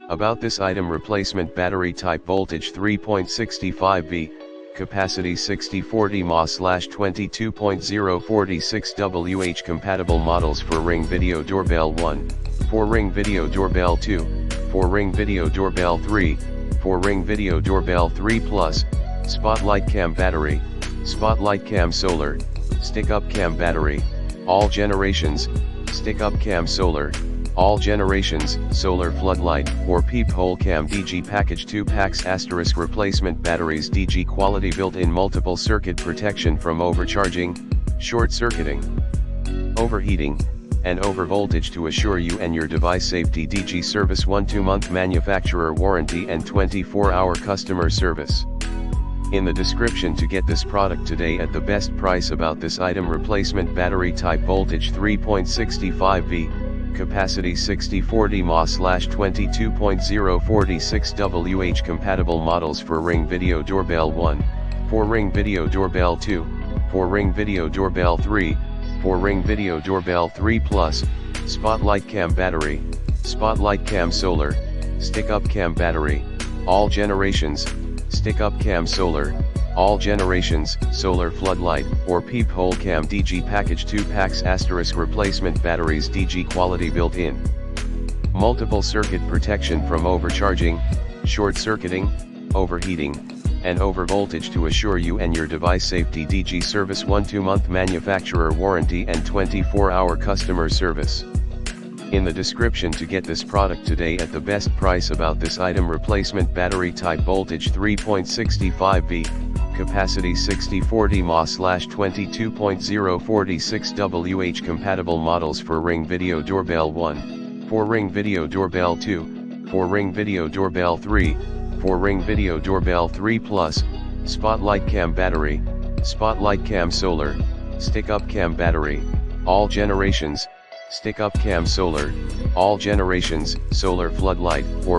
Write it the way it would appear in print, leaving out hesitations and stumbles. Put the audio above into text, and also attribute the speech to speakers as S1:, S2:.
S1: About this item: replacement battery type, voltage 3.65V, capacity 6040 mAh/22.046 Wh. Compatible models for Ring Video Doorbell 1, for Ring Video Doorbell 2, for Ring Video Doorbell 3, for Ring Video Doorbell 3 Plus, Spotlight Cam battery, Spotlight Cam solar, Stick-Up Cam battery, all generations, Stick-Up Cam solar, all generations, solar floodlight, or peephole cam. DG package 2 packs * replacement batteries. DG quality, built-in multiple circuit protection from overcharging, short-circuiting, overheating, and overvoltage to assure you and your device safety. DG service: 1 2-month manufacturer warranty and 24-hour customer service. In the description to get this product today at the best price. About this item: replacement battery type, voltage 3.65V, capacity 6040 mAh/22.046 Wh. Compatible models for Ring Video Doorbell 1, for Ring Video Doorbell 2, for Ring Video Doorbell 3, for Ring Video Doorbell 3 Plus, Spotlight Cam battery, Spotlight Cam solar, Stick-Up Cam battery, all generations, Stick-Up Cam solar, all generations, solar floodlight, or peephole cam. DG package 2 packs * replacement batteries. DG quality, built-in multiple circuit protection from overcharging, short-circuiting, overheating, and overvoltage to assure you and your device safety. DG service: 1 2-month manufacturer warranty and 24-hour customer service. In the description to get this product today at the best price. About this item: replacement battery type, voltage 3.65V, capacity 6040 mAh/22.046 Wh. Compatible models for Ring Video Doorbell 1, for Ring Video Doorbell 2, for Ring Video Doorbell 3, for Ring Video Doorbell 3 Plus, Spotlight Cam battery, Spotlight Cam solar, Stick-Up Cam battery, all generations, Stick-Up Cam solar, all generations, solar floodlight, or